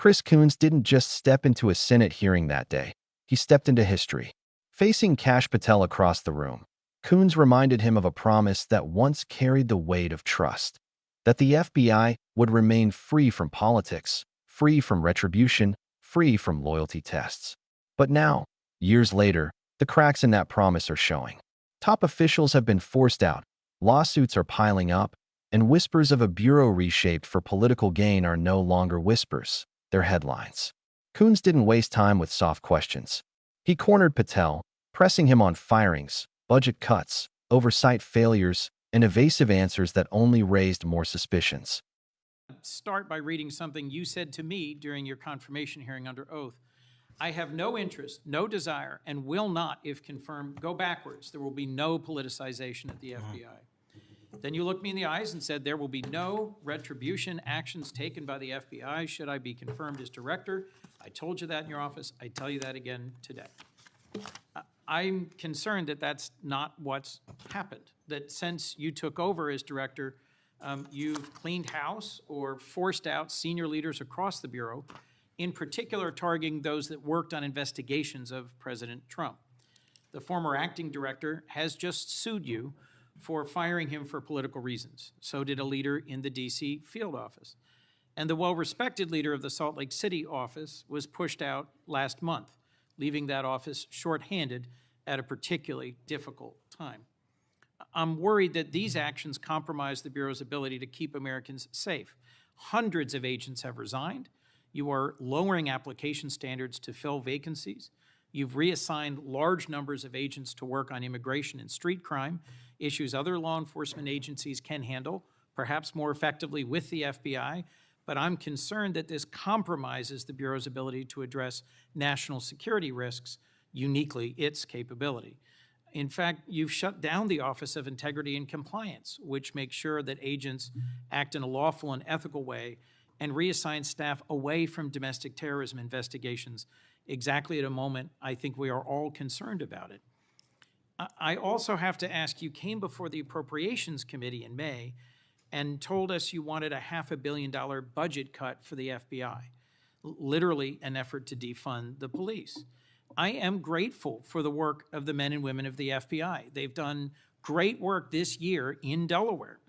Chris Coons didn't just step into a Senate hearing that day. He stepped into history. Facing Kash Patel across the room, Coons reminded him of a promise that once carried the weight of trust, that the FBI would remain free from politics, free from retribution, free from loyalty tests. But now, years later, the cracks in that promise are showing. Top officials have been forced out, lawsuits are piling up, and whispers of a bureau reshaped for political gain are no longer whispers, they're headlines. Coons didn't waste time with soft questions. He cornered Patel, pressing him on firings, budget cuts, oversight failures, and evasive answers that only raised more suspicions. Start by reading something you said to me during your confirmation hearing under oath. I have no interest, no desire, and will not, if confirmed, go backwards. There will be no politicization at the FBI. Then you looked me in the eyes and said there will be no retribution actions taken by the FBI should I be confirmed as director. I told you that in your office. I tell you that again today. I'm concerned that that's not what's happened, that since you took over as director, you've cleaned house or forced out senior leaders across the Bureau, in particular targeting those that worked on investigations of President Trump. The former acting director has just sued you for firing him for political reasons. So did a leader in the D.C. field office. And the well-respected leader of the Salt Lake City office was pushed out last month, leaving that office shorthanded at a particularly difficult time. I'm worried that these actions compromise the Bureau's ability to keep Americans safe. Hundreds of agents have resigned. You are lowering application standards to fill vacancies. You've reassigned large numbers of agents to work on immigration and street crime, issues other law enforcement agencies can handle, perhaps more effectively with the FBI, but I'm concerned that this compromises the Bureau's ability to address national security risks, uniquely its capability. In fact, you've shut down the Office of Integrity and Compliance, which makes sure that agents act in a lawful and ethical way, and reassign staff away from domestic terrorism investigations exactly at a moment I think we are all concerned about it. I also have to ask, you came before the Appropriations Committee in May and told us you wanted a $500 million budget cut for the FBI, literally an effort to defund the police. I am grateful for the work of the men and women of the FBI. They've done great work this year in Delaware,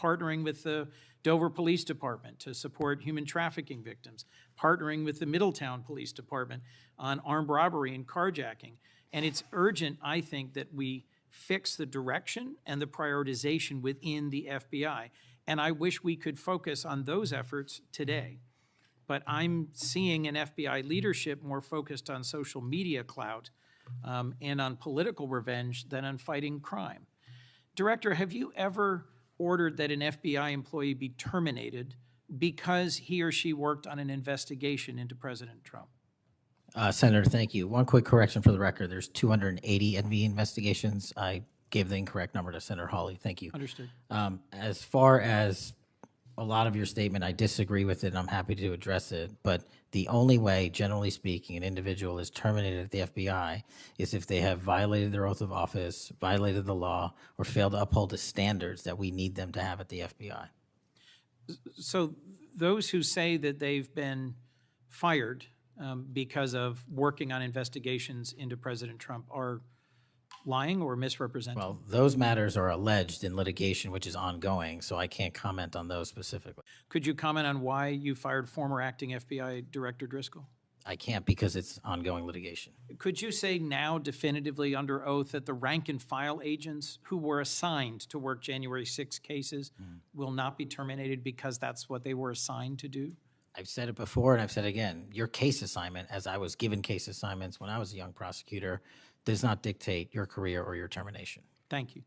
partnering with the Dover Police Department to support human trafficking victims, partnering with the Middletown Police Department on armed robbery and carjacking. And it's urgent, I think, that we fix the direction and the prioritization within the FBI. And I wish we could focus on those efforts today. But I'm seeing an FBI leadership more focused on social media clout and on political revenge than on fighting crime. Director, have you ever ordered that an FBI employee be terminated because he or she worked on an investigation into President Trump? Senator, thank you. One quick correction for the record. There's 280 NV investigations. I gave the incorrect number to Senator Hawley. Thank you. Understood. As far as a lot of your statement, I disagree with it, and I'm happy to address it. But the only way, generally speaking, an individual is terminated at the FBI is if they have violated their oath of office, violated the law, or failed to uphold the standards that we need them to have at the FBI. So those who say that they've been fired because of working on investigations into President Trump are lying or misrepresenting? Well, those matters are alleged in litigation, which is ongoing, so I can't comment on those specifically. Could you comment on why you fired former acting FBI Director Driscoll? I can't because it's ongoing litigation. Could you say now definitively under oath that the rank and file agents who were assigned to work January 6 cases will not be terminated because that's what they were assigned to do? I've said it before and I've said it again. Your case assignment, as I was given case assignments when I was a young prosecutor, does not dictate your career or your termination. Thank you.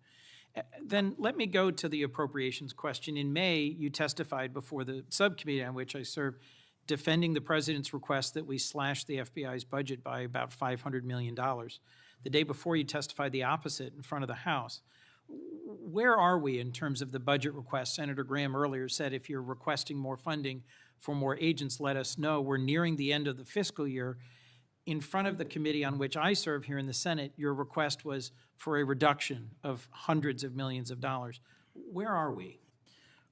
Then let me go to the appropriations question. In May, you testified before the subcommittee on which I serve, defending the president's request that we slash the FBI's budget by about $500 million. The day before, you testified the opposite in front of the House. Where are we in terms of the budget request? Senator Graham earlier said if you're requesting more funding for more agents, let us know. We're nearing the end of the fiscal year. In front of the committee on which I serve here in the Senate, your request was for a reduction of hundreds of millions of dollars. Where are we?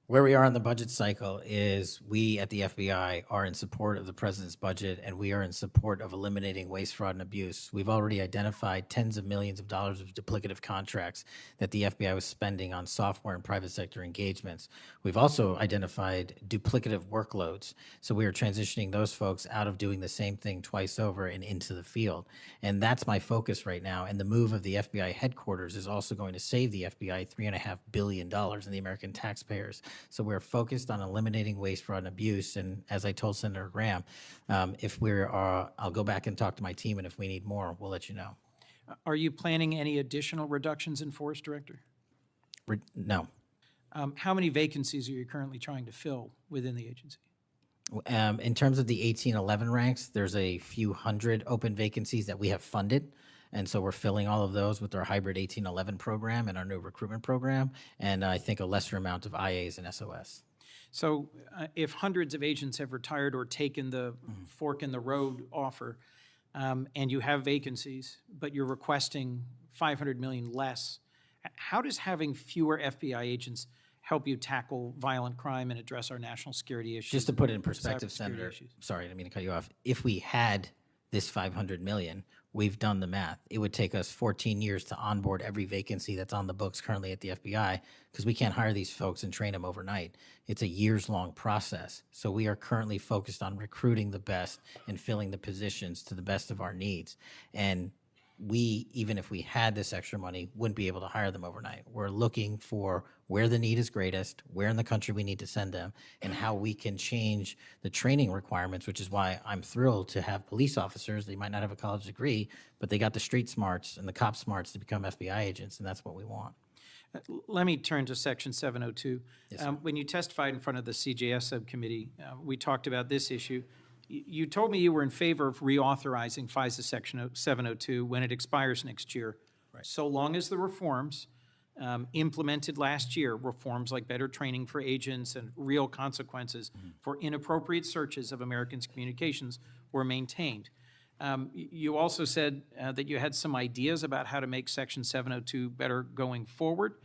Where we are in the budget cycle is we at the FBI are in support of the president's budget, and we are in support of eliminating waste, fraud, and abuse. We've already identified tens of millions of dollars of duplicative contracts that the FBI was spending on software and private sector engagements. We've also identified duplicative workloads. So we are transitioning those folks out of doing the same thing twice over and into the field. And that's my focus right now. And the move of the FBI headquarters is also going to save the FBI $3.5 billion in the American taxpayers. So we're focused on eliminating waste, fraud, and abuse. And as I told Senator Graham, I'll go back and talk to my team, and if we need more, we'll let you know. Are you planning any additional reductions in force, Director? No. How many vacancies are you currently trying to fill within the agency? In terms of the 1811 ranks, there's a few hundred open vacancies that we have funded. And so we're filling all of those with our hybrid 1811 program and our new recruitment program, and I think a lesser amount of IAs and SOS. So if hundreds of agents have retired or taken the fork in the road offer, and you have vacancies, but you're requesting $500 million less, how does having fewer FBI agents help you tackle violent crime and address our national security issues? Just to put it in perspective, cybersecurity Senator, issues? sorry, I didn't mean to cut you off. If we had this $500 million, we've done the math. It would take us 14 years to onboard every vacancy that's on the books currently at the FBI, because we can't hire these folks and train them overnight. It's a years-long process. So we are currently focused on recruiting the best and filling the positions to the best of our needs. And we, even if we had this extra money, wouldn't be able to hire them overnight. We're looking for where the need is greatest, where in the country we need to send them, and how we can change the training requirements, which is why I'm thrilled to have police officers. They might not have a college degree, but they got the street smarts and the cop smarts to become FBI agents, and that's what we want. Let me turn to Section 702. Yes, sir. When you testified in front of the CJS subcommittee, we talked about this issue. You told me you were in favor of reauthorizing FISA Section 702 when it expires next year, Right. so long as the reforms implemented last year, reforms like better training for agents and real consequences for inappropriate searches of Americans' communications, were maintained. You also said that you had some ideas about how to make Section 702 better going forward.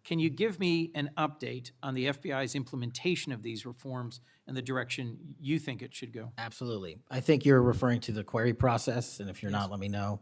Can you give me an update on the FBI's implementation of these reforms and the direction you think it should go? Absolutely. I think you're referring to the query process, and if you're not, let me know.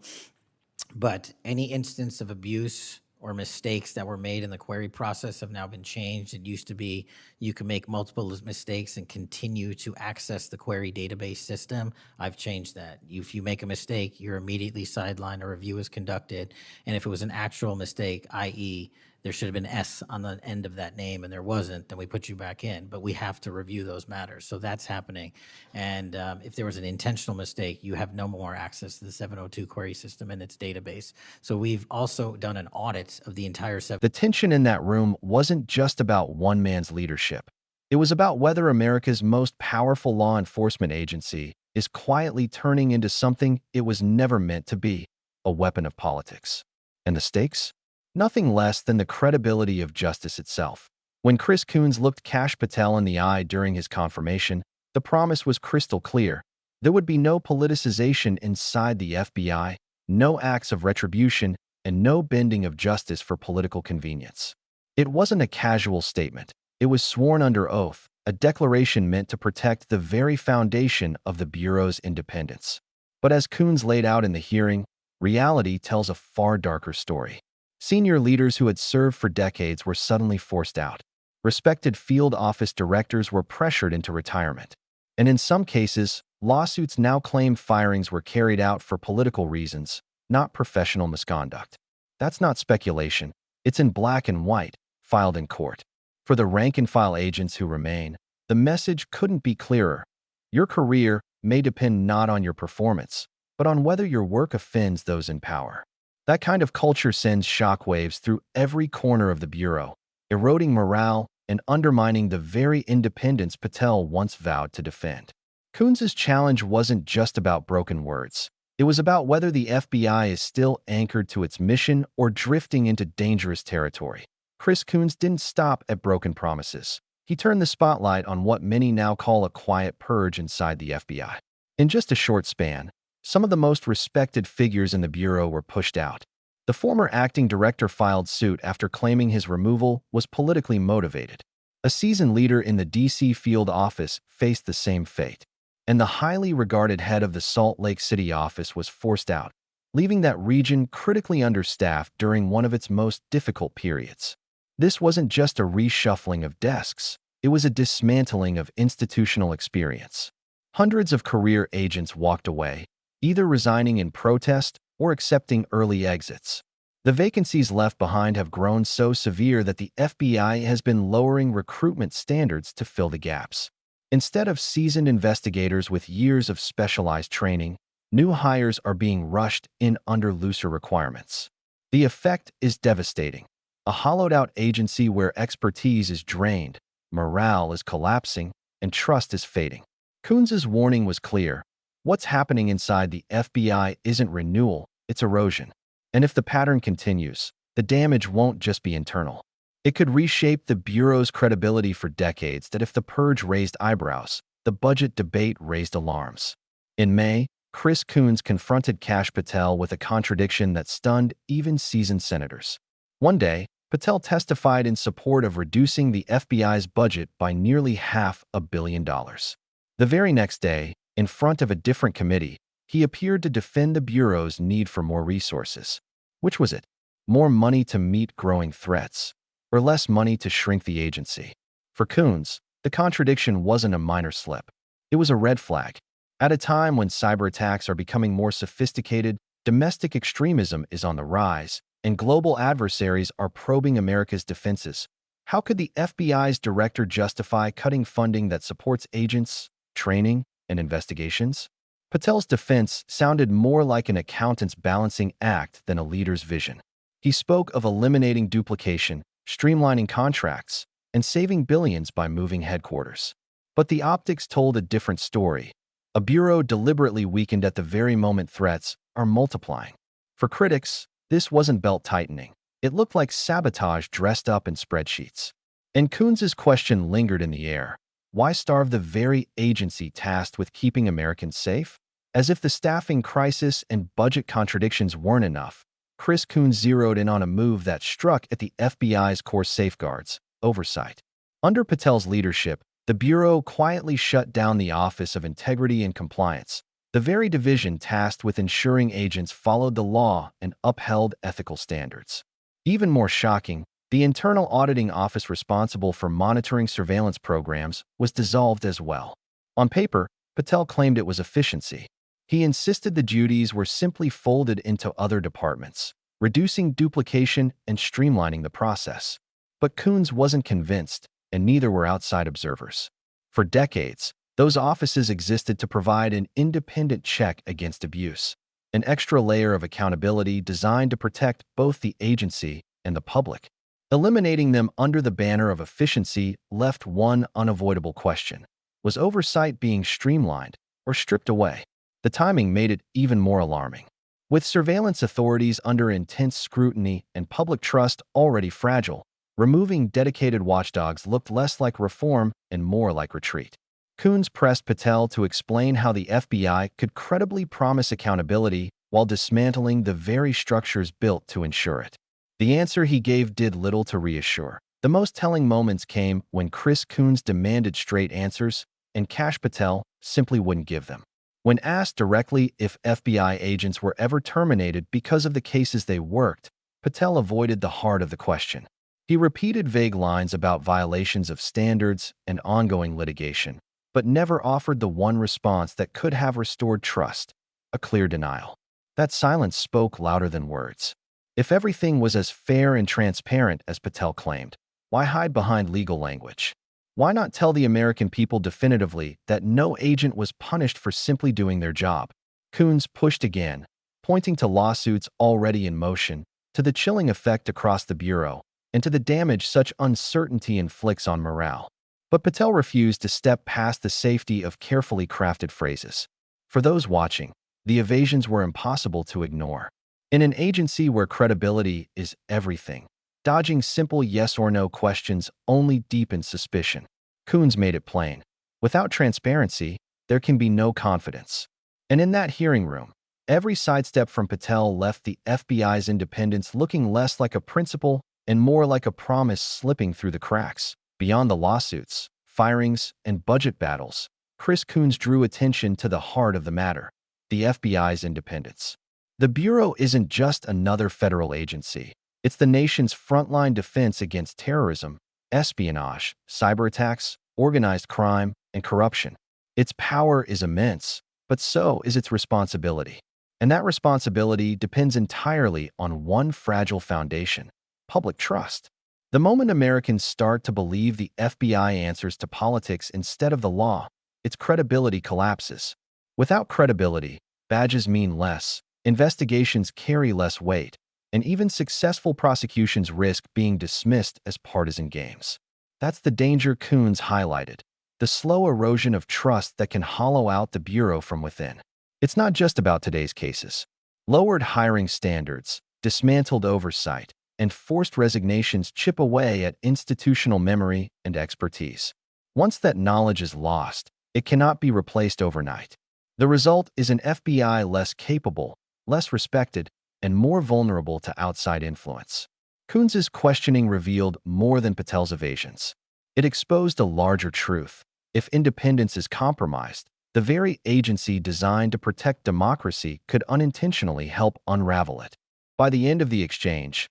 But any instance of abuse or mistakes that were made in the query process have now been changed. It used to be you can make multiple mistakes and continue to access the query database system. I've changed that. If you make a mistake, you're immediately sidelined, a review is conducted, and if it was an actual mistake, i.e., there should have been S on the end of that name and there wasn't, then we put you back in. But we have to review those matters. So that's happening. And if there was an intentional mistake, you have no more access to the 702 query system and its database. So we've also done an audit of the entire The tension in that room wasn't just about one man's leadership. It was about whether America's most powerful law enforcement agency is quietly turning into something it was never meant to be, a weapon of politics. And the stakes? Nothing less than the credibility of justice itself. When Chris Coons looked Kash Patel in the eye during his confirmation, the promise was crystal clear. There would be no politicization inside the FBI, no acts of retribution, and no bending of justice for political convenience. It wasn't a casual statement. It was sworn under oath, a declaration meant to protect the very foundation of the Bureau's independence. But as Coons laid out in the hearing, reality tells a far darker story. Senior leaders who had served for decades were suddenly forced out. Respected field office directors were pressured into retirement. And in some cases, lawsuits now claim firings were carried out for political reasons, not professional misconduct. That's not speculation. It's in black and white, filed in court. For the rank-and-file agents who remain, the message couldn't be clearer. Your career may depend not on your performance, but on whether your work offends those in power. That kind of culture sends shockwaves through every corner of the Bureau, eroding morale and undermining the very independence Patel once vowed to defend. Coons' challenge wasn't just about broken words. It was about whether the FBI is still anchored to its mission or drifting into dangerous territory. Chris Coons didn't stop at broken promises. He turned the spotlight on what many now call a quiet purge inside the FBI. In just a short span, some of the most respected figures in the Bureau were pushed out. The former acting director filed suit after claiming his removal was politically motivated. A seasoned leader in the D.C. field office faced the same fate, and the highly regarded head of the Salt Lake City office was forced out, leaving that region critically understaffed during one of its most difficult periods. This wasn't just a reshuffling of desks, it was a dismantling of institutional experience. Hundreds of career agents walked away, either resigning in protest or accepting early exits. The vacancies left behind have grown so severe that the FBI has been lowering recruitment standards to fill the gaps. Instead of seasoned investigators with years of specialized training, new hires are being rushed in under looser requirements. The effect is devastating. A hollowed-out agency where expertise is drained, morale is collapsing, and trust is fading. Coons's warning was clear. What's happening inside the FBI isn't renewal, it's erosion. And if the pattern continues, the damage won't just be internal. It could reshape the Bureau's credibility for decades. That if the purge raised eyebrows, the budget debate raised alarms. In May, Coons confronted Kash Patel with a contradiction that stunned even seasoned senators. One day, Patel testified in support of reducing the FBI's budget by nearly $500 million. The very next day, in front of a different committee, he appeared to defend the Bureau's need for more resources. Which was it? More money to meet growing threats, or less money to shrink the agency? For Coons, the contradiction wasn't a minor slip. It was a red flag. At a time when cyber attacks are becoming more sophisticated, domestic extremism is on the rise, and global adversaries are probing America's defenses, how could the FBI's director justify cutting funding that supports agents, training, and investigations? Patel's defense sounded more like an accountant's balancing act than a leader's vision. He spoke of eliminating duplication, streamlining contracts, and saving billions by moving headquarters. But the optics told a different story. A bureau deliberately weakened at the very moment threats are multiplying. For critics, this wasn't belt-tightening. It looked like sabotage dressed up in spreadsheets. And Coons's question lingered in the air. Why starve the very agency tasked with keeping Americans safe? As if the staffing crisis and budget contradictions weren't enough, Coons zeroed in on a move that struck at the FBI's core safeguards: oversight. Under Patel's leadership, the Bureau quietly shut down the Office of Integrity and Compliance, the very division tasked with ensuring agents followed the law and upheld ethical standards. Even more shocking, the internal auditing office responsible for monitoring surveillance programs was dissolved as well. On paper, Patel claimed it was efficiency. He insisted the duties were simply folded into other departments, reducing duplication and streamlining the process. But Coons wasn't convinced, and neither were outside observers. For decades, those offices existed to provide an independent check against abuse, an extra layer of accountability designed to protect both the agency and the public. Eliminating them under the banner of efficiency left one unavoidable question: was oversight being streamlined or stripped away? The timing made it even more alarming. With surveillance authorities under intense scrutiny and public trust already fragile, removing dedicated watchdogs looked less like reform and more like retreat. Coons pressed Patel to explain how the FBI could credibly promise accountability while dismantling the very structures built to ensure it. The answer he gave did little to reassure. The most telling moments came when Coons demanded straight answers, and Kash Patel simply wouldn't give them. When asked directly if FBI agents were ever terminated because of the cases they worked, Patel avoided the heart of the question. He repeated vague lines about violations of standards and ongoing litigation, but never offered the one response that could have restored trust: a clear denial. That silence spoke louder than words. If everything was as fair and transparent as Patel claimed, why hide behind legal language? Why not tell the American people definitively that no agent was punished for simply doing their job? Coons pushed again, pointing to lawsuits already in motion, to the chilling effect across the Bureau, and to the damage such uncertainty inflicts on morale. But Patel refused to step past the safety of carefully crafted phrases. For those watching, the evasions were impossible to ignore. In an agency where credibility is everything, dodging simple yes or no questions only deepens suspicion. Coons made it plain. Without transparency, there can be no confidence. And in that hearing room, every sidestep from Patel left the FBI's independence looking less like a principle and more like a promise slipping through the cracks. Beyond the lawsuits, firings, and budget battles, Coons drew attention to the heart of the matter: the FBI's independence. The Bureau isn't just another federal agency. It's the nation's frontline defense against terrorism, espionage, cyber attacks, organized crime, and corruption. Its power is immense, but so is its responsibility. And that responsibility depends entirely on one fragile foundation: public trust. The moment Americans start to believe the FBI answers to politics instead of the law, its credibility collapses. Without credibility, badges mean less, investigations carry less weight, and even successful prosecutions risk being dismissed as partisan games. That's the danger Coons highlighted: the slow erosion of trust that can hollow out the Bureau from within. It's not just about today's cases. Lowered hiring standards, dismantled oversight, and forced resignations chip away at institutional memory and expertise. Once that knowledge is lost, it cannot be replaced overnight. The result is an FBI less capable, less respected, and more vulnerable to outside influence. Coons's questioning revealed more than Patel's evasions. It exposed a larger truth: if independence is compromised, the very agency designed to protect democracy could unintentionally help unravel it. By the end of the exchange,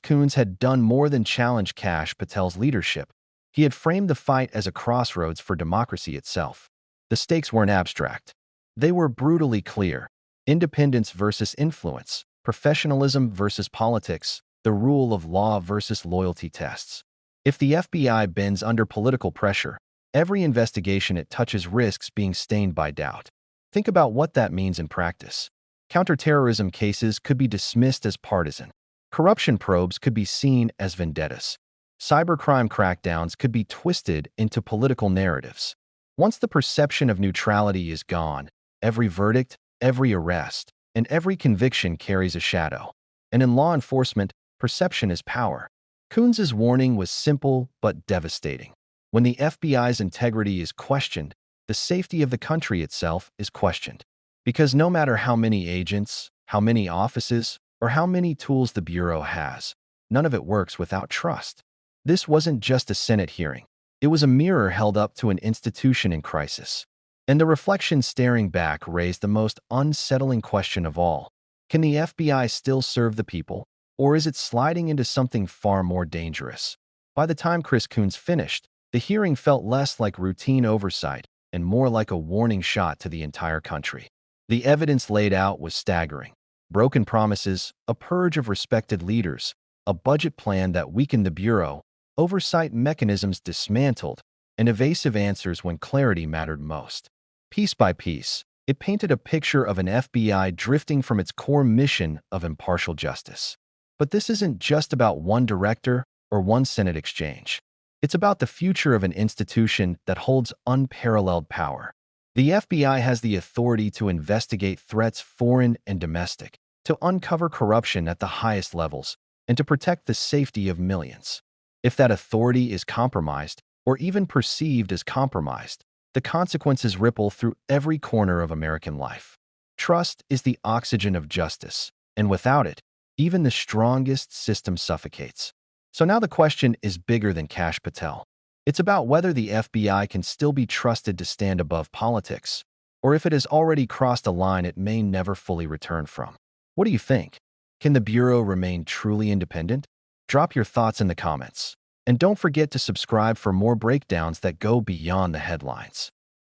Coons had done more than challenge Kash Patel's leadership. He had framed the fight as a crossroads for democracy itself. The stakes weren't abstract. They were brutally clear: independence versus influence, professionalism versus politics, the rule of law versus loyalty tests. If the FBI bends under political pressure, every investigation it touches risks being stained by doubt. Think about what that means in practice. Counterterrorism cases could be dismissed as partisan. Corruption probes could be seen as vendettas. Cybercrime crackdowns could be twisted into political narratives. Once the perception of neutrality is gone, every verdict, every arrest, and every conviction carries a shadow. And in law enforcement, perception is power. Coons's warning was simple but devastating. When the FBI's integrity is questioned, the safety of the country itself is questioned. Because no matter how many agents, how many offices, or how many tools the Bureau has, none of it works without trust. This wasn't just a Senate hearing. It was a mirror held up to an institution in crisis. And the reflection staring back raised the most unsettling question of all: can the FBI still serve the people, or is it sliding into something far more dangerous? By the time Coons finished, the hearing felt less like routine oversight and more like a warning shot to the entire country. The evidence laid out was staggering: broken promises, a purge of respected leaders, a budget plan that weakened the Bureau, oversight mechanisms dismantled, and evasive answers when clarity mattered most. Piece by piece, it painted a picture of an FBI drifting from its core mission of impartial justice. But this isn't just about one director or one Senate exchange. It's about the future of an institution that holds unparalleled power. The FBI has the authority to investigate threats, foreign and domestic, to uncover corruption at the highest levels, and to protect the safety of millions. If that authority is compromised, or even perceived as compromised, the consequences ripple through every corner of American life. Trust is the oxygen of justice, and without it, even the strongest system suffocates. So now the question is bigger than Kash Patel. It's about whether the FBI can still be trusted to stand above politics, or if it has already crossed a line it may never fully return from. What do you think? Can the Bureau remain truly independent? Drop your thoughts in the comments. And don't forget to subscribe for more breakdowns that go beyond the headlines.